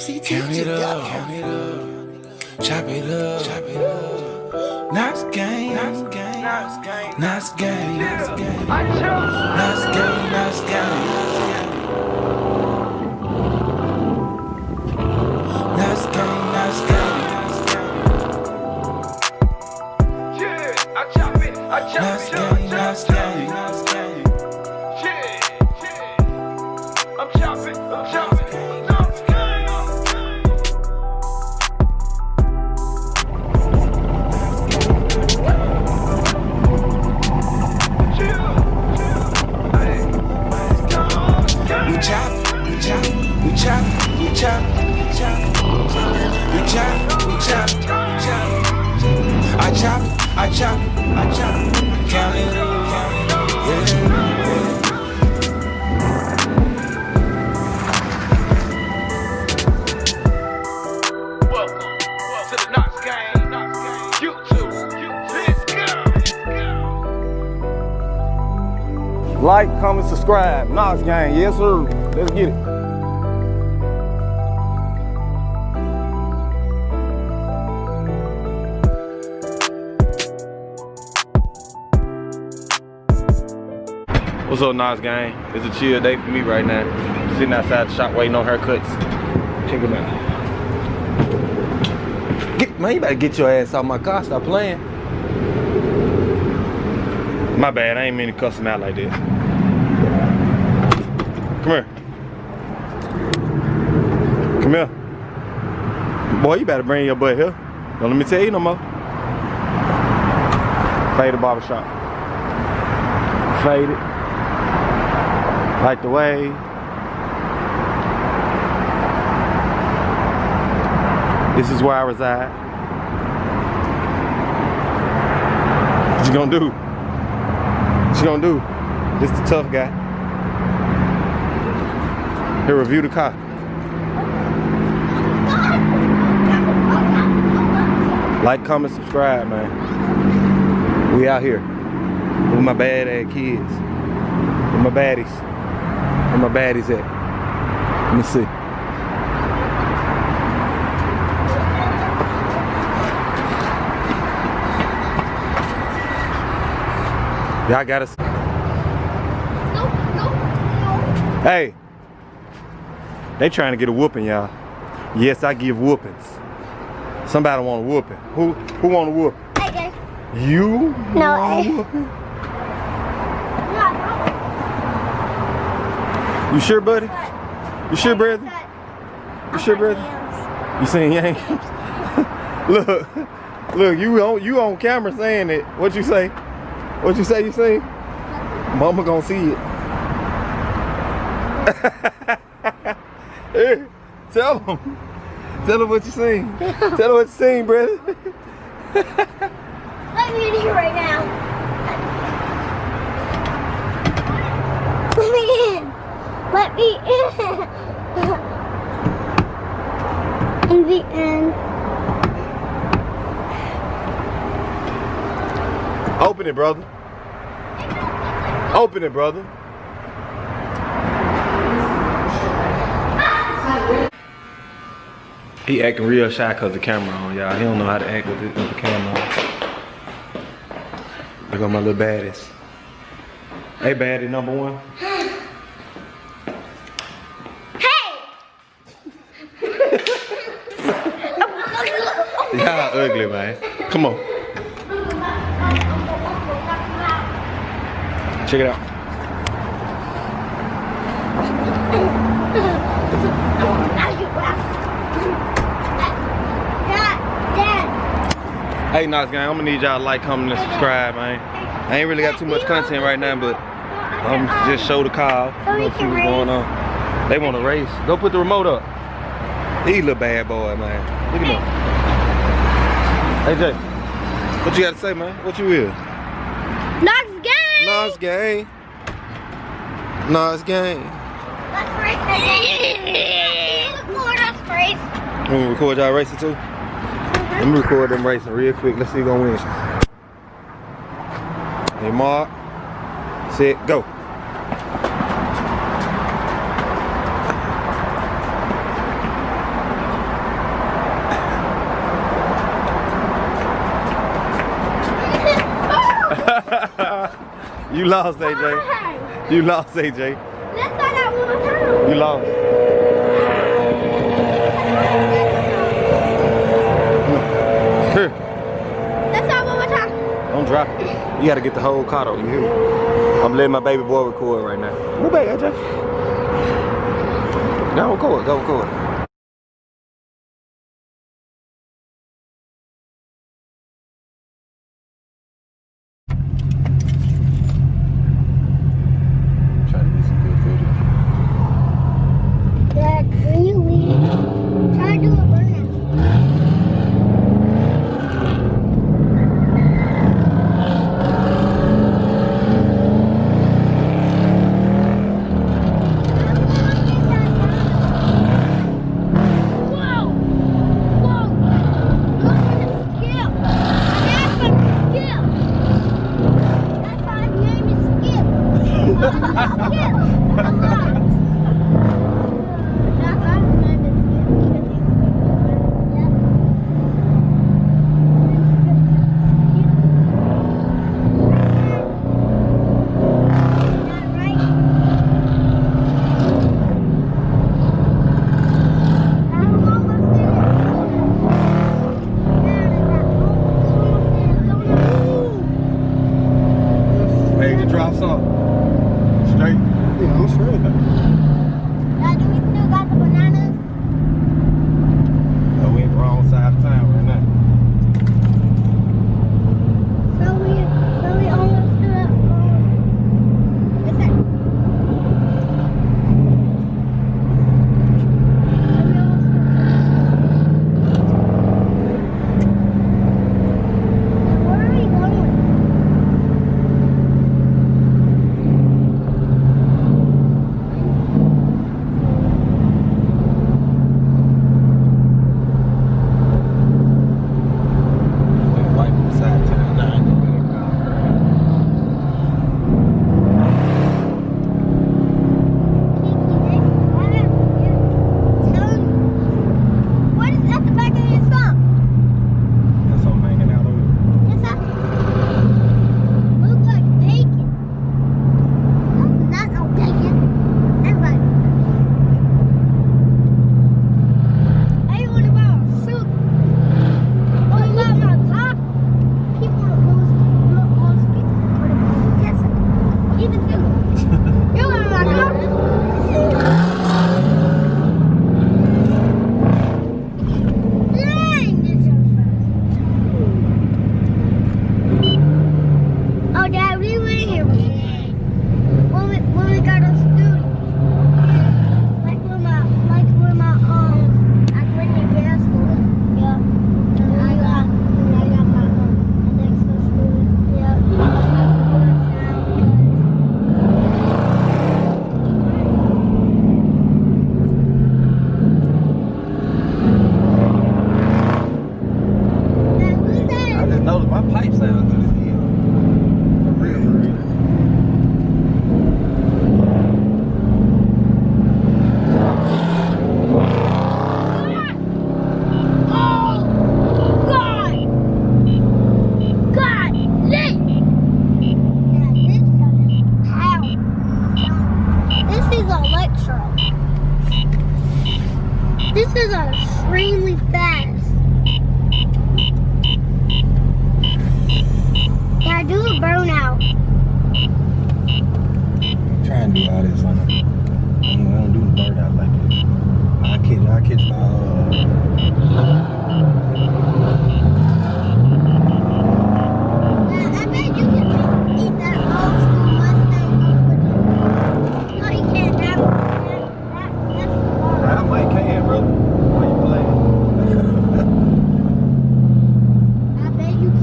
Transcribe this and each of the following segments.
Count it up, chop it up, Knox Gang, Knox Gang, Knox Gang, Knox Gang, Knox Gang, Knox Gang, Knox Gang, Knox Gang, Knox Gang. Yeah, I chop it, Knox Gang, Knox Gang, Knox Gang. Yeah, I'm chopping, Knox Gang. We chop, I chop, count it up, yeah. Welcome to the Knox Gang, YouTube, let's go. Like, comment, subscribe. Knox Gang, yes sir. Let's get it. What's up, Knox Gang? It's a chill day for me right now. Sitting outside the shop waiting on haircuts. Check them out. Man, you better get your ass out my car. Stop playing. My bad, I ain't mean to cuss him out like this. Come here. Come here. Boy, you better bring your butt here. Don't let me tell you no more. Faded barbershop. Faded. Like the way. This is where I reside. What you gonna do? What you gonna do? This the tough guy. Here, review the car. Like, comment, subscribe, man. We out here with my bad ass kids. With my baddies. Where my baddies at? Let me see. Y'all got us. No. Hey. They trying to get a whooping, y'all. Yes, I give whoopings. Somebody want a whooping. Who want a whooping? I do. You No, want a whooping? You sure, buddy? You sure, brother? You sure, brother? You saying Yankees? Look, you on camera saying it. What you say? What you say? You say? Mama gonna see it. Hey, tell him what you seen. Tell him what you seen, brother. Let me in here right now. Let me in. Let me in. In the end. Open it, brother. Open it, brother. He acting real shy cause the camera on, y'all. He don't know how to act with the camera on. Look at my little baddies. Hey, baddie number one. Y'all ugly, man. Come on. Check it out. Hey, Knox Gang, I'm gonna need y'all to like, comment, and subscribe, man. I ain't really got too much content right now, but I'm just show the car. See what's going on. They want to race. Go put the remote up. He little bad boy, man. Look at him. Hey Jay, what you got to say, man? What you will? Knox Gang! Knox Gang. Knox Gang. Let's race again. Record us race. You want to record y'all racing too? Let me record them racing real quick. Let's see who's gonna win. Hey, Mark. Set, go. You lost, AJ. You lost, AJ. Let's try that one more time. You lost. Here. Let's try one more time. Don't drop it. You gotta get the whole car though, you hear me? I'm letting my baby boy record right now. Move back, AJ. Go record, go record. Try to get some good footage. Dad, really? Try to do a burnout. Ready to drop some? Straight? Yeah, I'm straight. Dad, do we still got the bananas? Oh, we ain't wrong side of town right now. So we almost do it. What's that? Where are we going? Right beside town now. What is at the back of his thumb? That's all hanging out over there. What's that? Look like bacon. That's not no bacon. Everybody. Hey, what about soup? What about my pop? People are most people. Yes, even you. You want my pop? Dang, this is oh, Dad, we went here when we got our students. Like when my I went to gas school. Yeah. And I got my next school. Yeah. Dad, who's I that? just noticed my pipe sound through this hill. For real, for real. Oh, God! God, lit! Yeah, this stuff is power. This is electro. This is extremely fast. Yeah, do a burnout. Trying to do all this on it. I don't do the bird out like this. I catch I bet you can eat that old school Mustang. No, you can't. That's the bar. I might can, brother. Why you playing? I bet you can.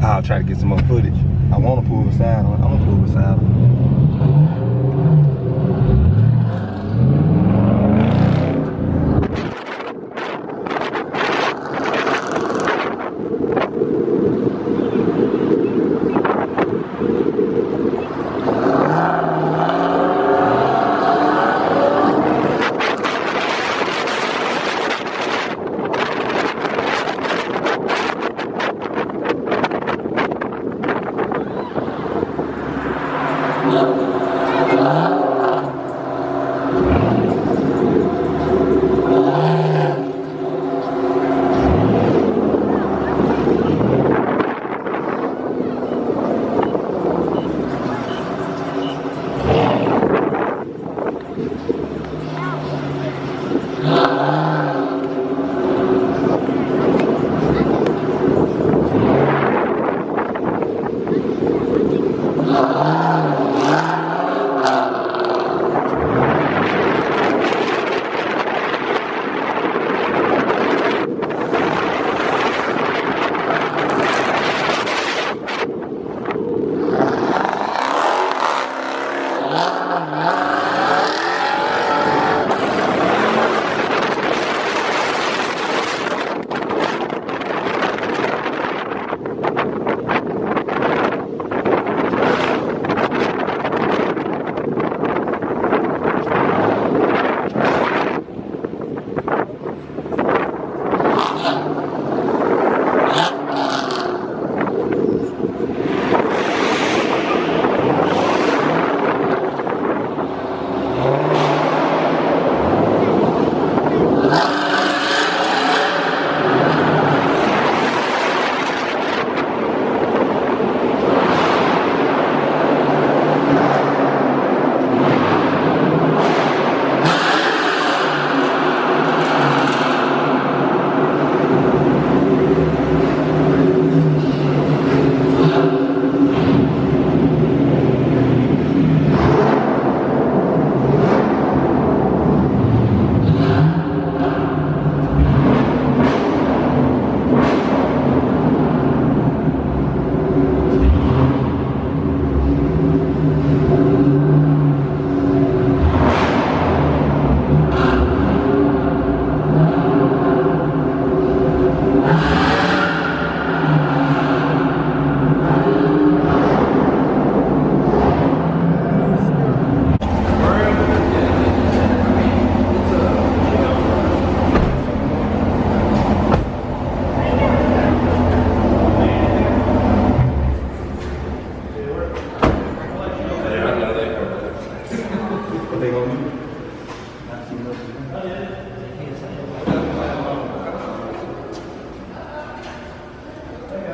I'll try to get some more footage. I want to pull beside on it. I'm gonna pull beside on it.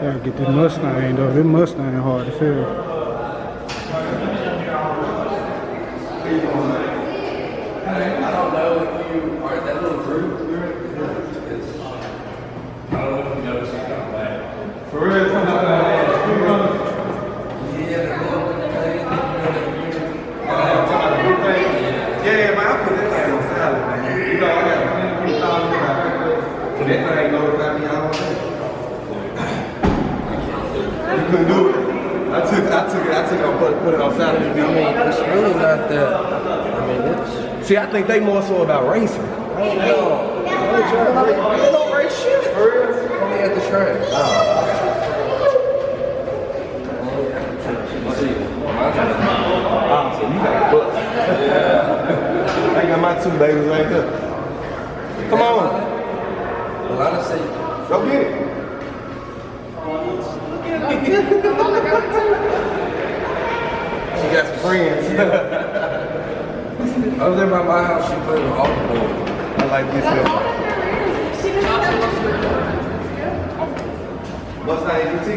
Gotta get this Mustang though. This Mustang hard to feel. I don't know if you are that little group. I don't know if you noticed he's got black. For real, Yeah, man, I put that thing on salad, man. You know, I got 20,000 so that thing notified me all day. You couldn't do it. I took it and put it on salad. I mean, it's really not that. I mean, it's. See, I think they more so about racing. I don't know. They don't race shit. For real? Only at the track. So you got a book. I got my two babies right there. Come on. A lot of say. Go get it. She got some friends. I was there by my house. She played with all the boys. I like this one. Mustang GT.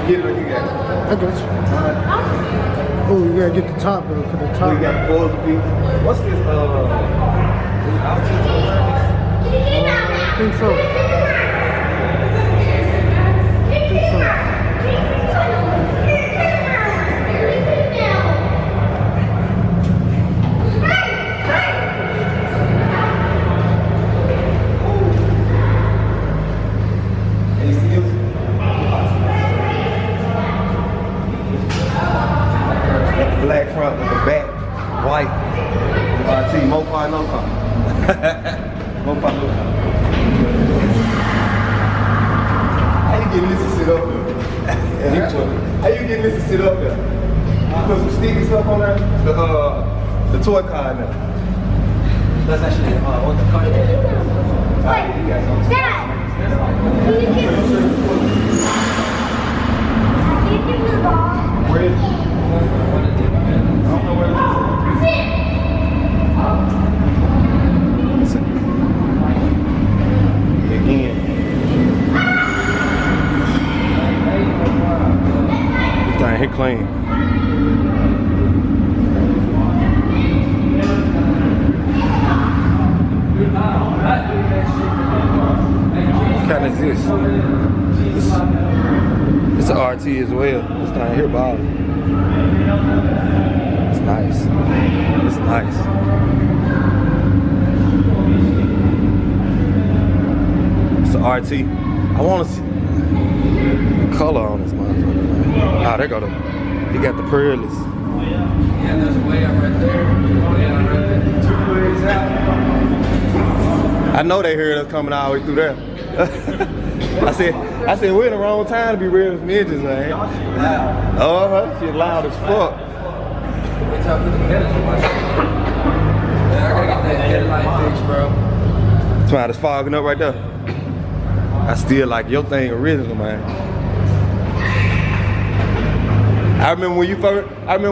Get it or you got it? I got you. Oh, you gotta get the top though, cause the top. You got four people. What's this? I think so. Black front with the back, white. RT, Mopar, no car. Mopar, no car. sit up there. How you getting this to sit up there? You put some sticky stuff on there? The toy car in there. That's actually what the car is. Wait, Dad! Can you give me the ball? Where is it? I don't know where it is. Again. This thing hit clean. What kind is this? It's an RT as well. This thing here bottom. It's nice. It's nice. It's an RT. I want to see the color on this motherfucker. Ah, there go the. He got the pearlies. Yeah, there's a way up right there. Way up right there. 2 ways out. I know they heard us coming all the way through there. I said, we're in the wrong time to be real some engines, man. Shit loud as fuck. Wait till I put the pedals on my shit. Man, I gotta get that headlight fixed, bro. That's why it's fogging up right there. I still like your thing original, man. I remember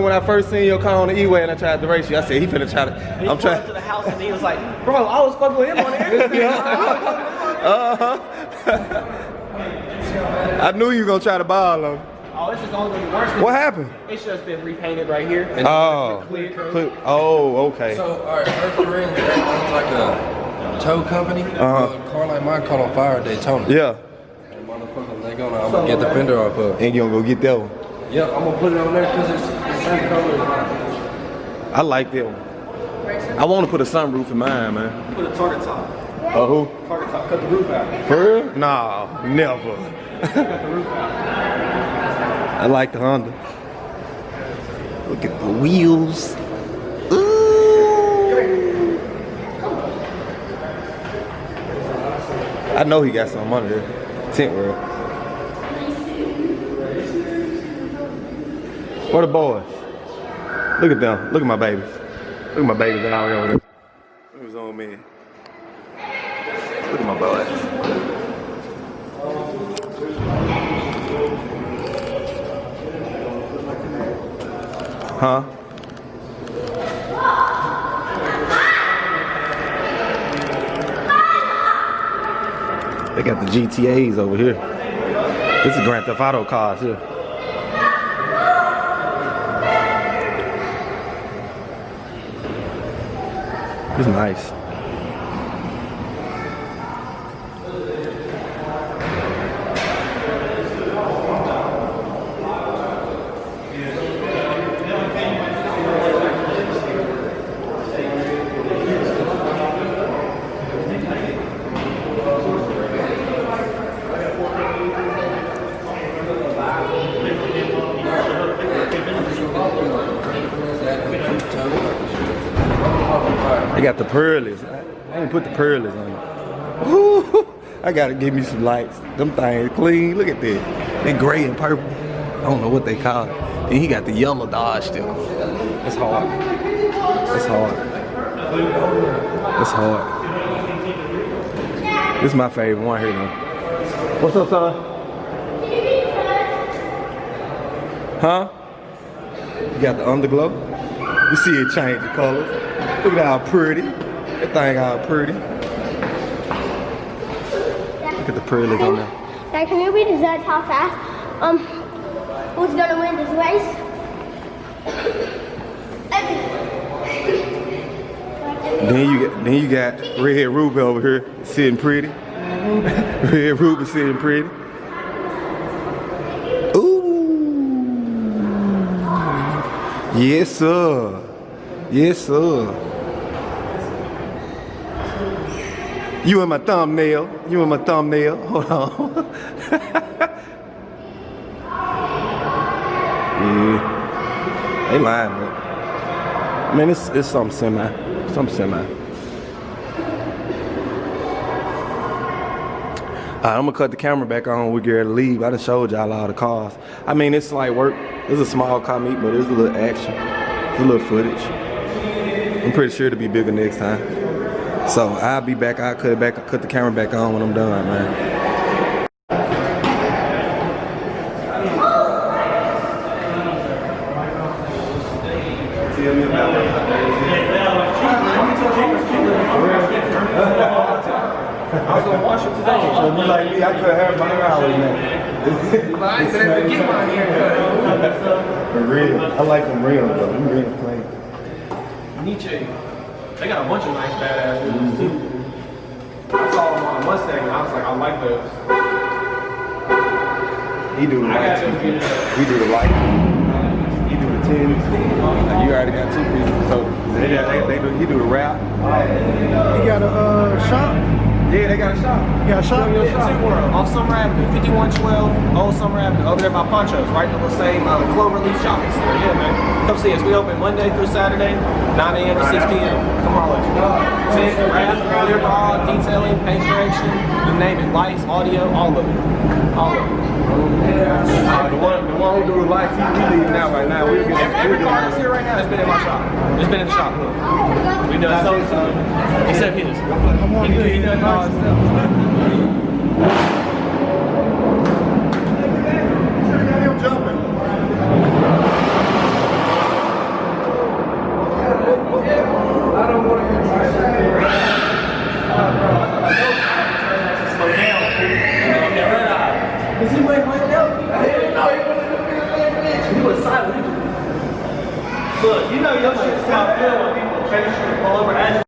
when I first seen your car on the E-way and I tried to race you. I said he finna try to. I'm trying to the house and he was like, bro, I was fucking with him on everything. I knew you were gonna try to ball him. Oh, it's just only gonna be worse. What happened? It's just been repainted right here. And Oh, okay. So, alright, Earth Marine owns like a tow company. A car like mine caught on fire at Daytona. Yeah. And motherfucker, I'm gonna get the fender off of. And you gonna go get that one? Yeah, I'm gonna put it on there because it's the same color as mine. I like that one. I want to put a sunroof in mine, man. Put a target top. Who? Target top, cut the roof out. For real? Nah, never. Cut the roof out. I like the Honda. Look at the wheels. Ooh. I know he got something under there. Tent world. Where the boys? Look at them. Look at my babies. Look at my babies that out over there. Look at his own man. Look at my boys. Huh? They got the GTAs over here. This is Grand Theft Auto cars here. It's nice. They got the pearlies. I ain't put the pearlies on it. Ooh, I gotta give me some lights. Them things clean. Look at that. They gray and purple. I don't know what they call it. And he got the yellow Dodge sticker. It's hard. It's hard. It's hard. This is my favorite one here though. What's up, son? Huh? You got the underglow. You see it change the colors. Look at how pretty. That thing all pretty. Look at the pearlies on there. Dad, can you read the judge how fast? Who's gonna win this race? Then you got Red Ruby over here sitting pretty. Red Ruby sitting pretty. Ooh. Yes, sir. Yes, sir. You in my thumbnail. You in my thumbnail. Hold on. Yeah. They lying, man. Man, it's something semi. Something semi. I'm gonna cut the camera back on when we get ready to leave. I done showed y'all all the cars. I mean, it's like work. It's a small car meet, but there's a little action. There's a little footage. I'm pretty sure it'll be bigger next time. So I'll be back. I'll cut the camera back on when I'm done, man. I was gonna wash it today. So you like me, I could have my hours now. I ain't said to get my hair. For real. I like them real though. Them real clean. Nietzsche. They got a bunch of nice badass ones too. I saw them on Mustang and I was like, I like those. He do the light too. We do the light. He do the 10s. You already got 2 people. So he do the rap. You got a shop? Yeah, they got a shop. You got a shop? Off Summer Avenue, 5112, Old Summer Avenue, over there by Ponchos, right in the same Cloverleaf shopping center. Yeah, man. Come see us. We open Monday through Saturday, 9 a.m. to 6 p.m. Come on, let's go. Tint, wrap, clear ball, detailing, paint correction, you name it, lights, audio, all of it. All of it. The one who do the lights, he leaving now right now. Every car that's here right now has been in my shop. It's been in the shop. We done so except his. He done all his stuff. I'm jumping. I don't want to hear slow down. Is he waiting right now? I didn't know he was silent. Look, you know your shit's top good when people chase you and pull over at you.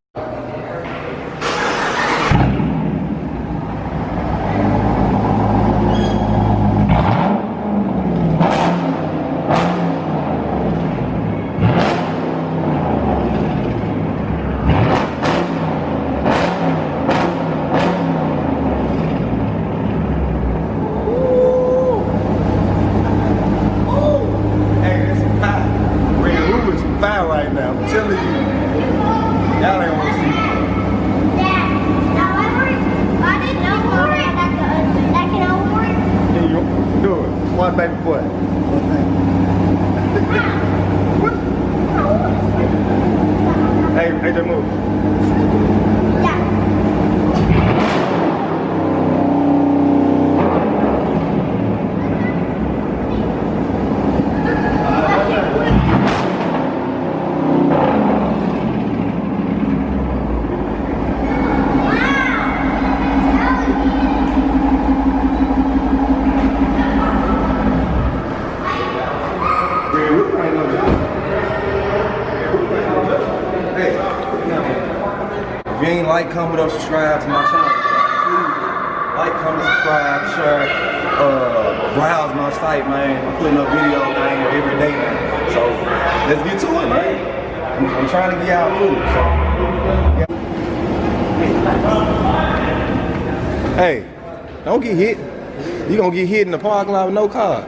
Right now, I'm telling you, y'all ain't want to see. Dad, I didn't know that can all work. Can you do it? One baby boy. Hey, just move. Yeah. If you ain't like, comment, or subscribe to my channel, please like, comment, subscribe, share, browse my site, man. I'm putting up videos down here every day, man. So let's get to it, man. I'm trying to get y'all food. So, yeah. Hey, don't get hit. You gonna get hit in the parking lot with no car.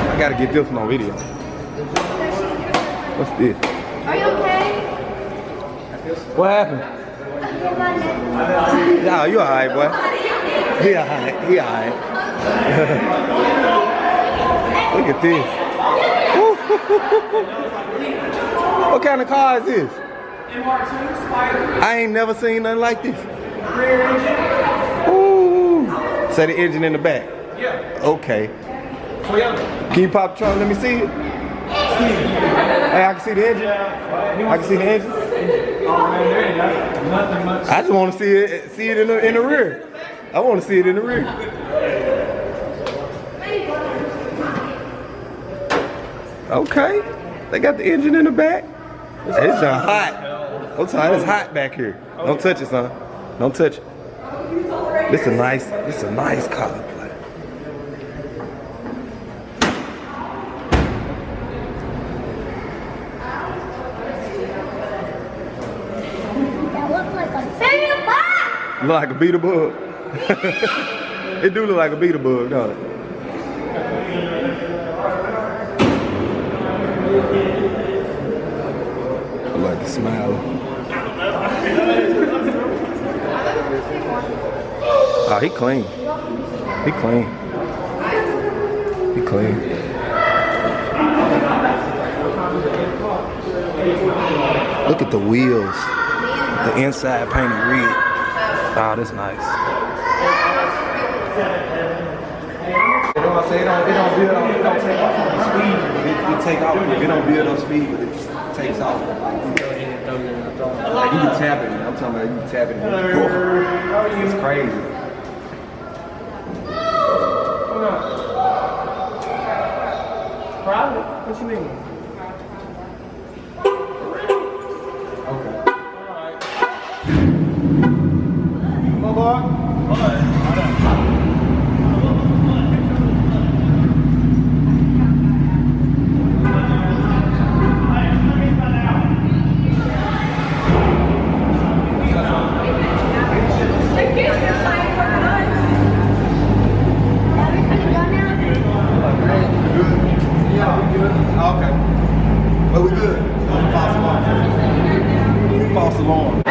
I gotta get this one on video. What's this? Are you okay? What happened? Yeah, you alright, boy. He alright. He alright. Look at this. What kind of car is this? I ain't never seen nothing like this. Rear engine. Ooh. Say the engine in the back. Yeah. Okay. Toyota. Can you pop the trunk? Let me see it. Hey, I can see the engine. I can see the engine. Oh man, there ain't nothing much. I just want to see it in the rear. I want to see it in the rear. Okay, they got the engine in the back. It's hot. I'm sorry, it's hot back here. Don't touch it, son. Don't touch it. This is a nice color plate. Look like a beetle bug. It do look like a beetle bug, don't it? Look like it's smiling. he clean. He clean. He clean. Look at the wheels. The inside painted red. Oh, that's nice. You know what I say? It don't build up. It don't take off on speed. It take off. It don't build up speed, but it takes off. Like you can tap it. I'm talking about you can tap it. It's crazy. Private? What you mean? Okay. Alright. Come on, boy. Okay. But we good. False alarm. False alarm.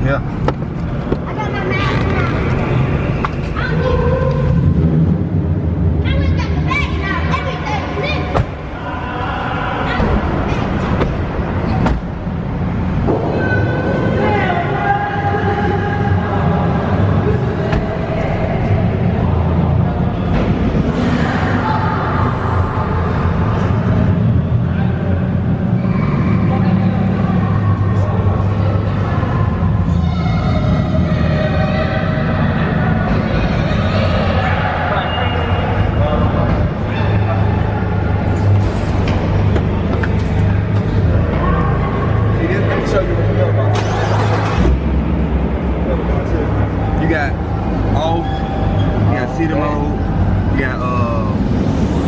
Yeah. I got my mask now. I went got the bag now. Everything. You got off, you got cedar mode, you got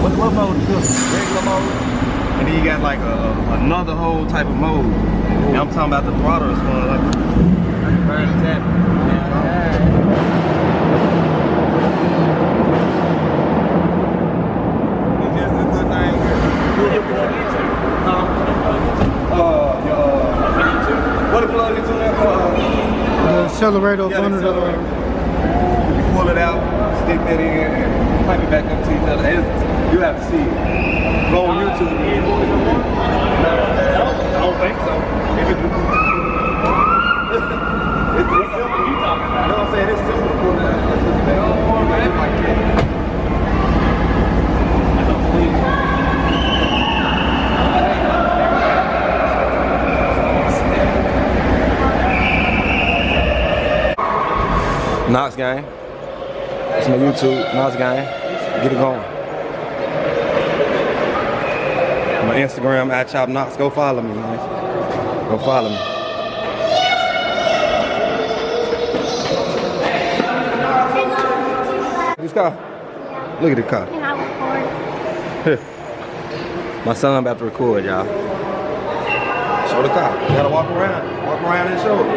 what mode is this? Regular mode, and then you got like another whole type of mode. And I'm talking about the throttle is one like burn tap. It's just a good thing here. What it plug into that? The accelerator up Yeah, under the. you pull it out, stick that in, and pipe it back up to each other. You have to see it. Go on YouTube. I don't think so. It's simple. You talking about? You know what I'm saying? It's simple to pull it out. Like that. Knox Gang. It's my YouTube, Knox Gang. Get it going. My Instagram, @ChopKnox. Go follow me, man. Go follow me. This car? Look at the car. Can I record? Here. My son about to record, y'all. Show the car. You gotta walk around. Walk around and show it.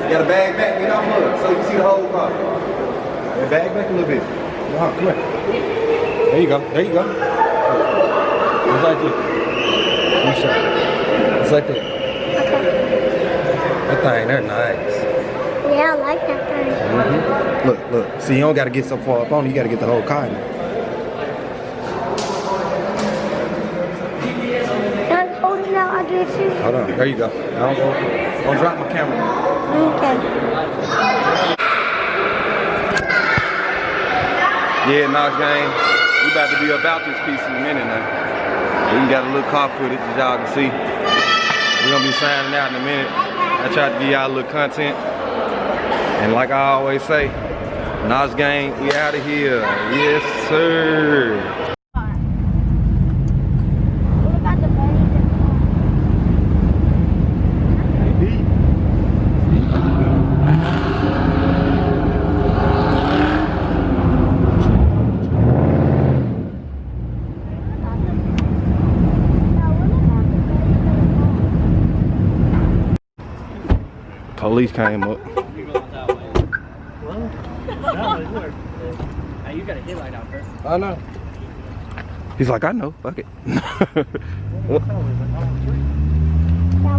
You gotta bag back, get off of it, so you see the whole car. Yeah, bag back a little bit. Come on, come here. There you go, there you go. Just like this. You show. Just like that. Okay. That thing, they're nice. Yeah, I like that thing. Look. See, you don't gotta get so far up on it, you gotta get the whole car in there. picture? Hold on, there you go. Don't drop my camera. Okay. Yeah, Knox Gang. We about to be about this piece in a minute now. We got a little car footage as y'all can see. We're gonna be signing out in a minute. I tried to give y'all a little content. And like I always say, Knox Gang, we out of here. Yes, sir. What about the bunny? Police came up. Hey, you got a headlight out there. I know. He's like, I know. Fuck it. Now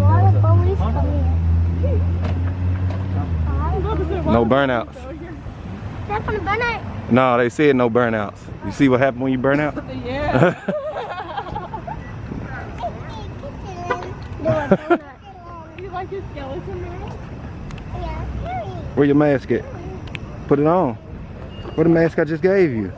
why the police come here? No burnouts. That's on the burnout. No, they said no burnouts. You see what happened when you burn out? Yeah. You like your skeleton man? Yeah. Where your mask at? Put it on. Where the mask I just gave you?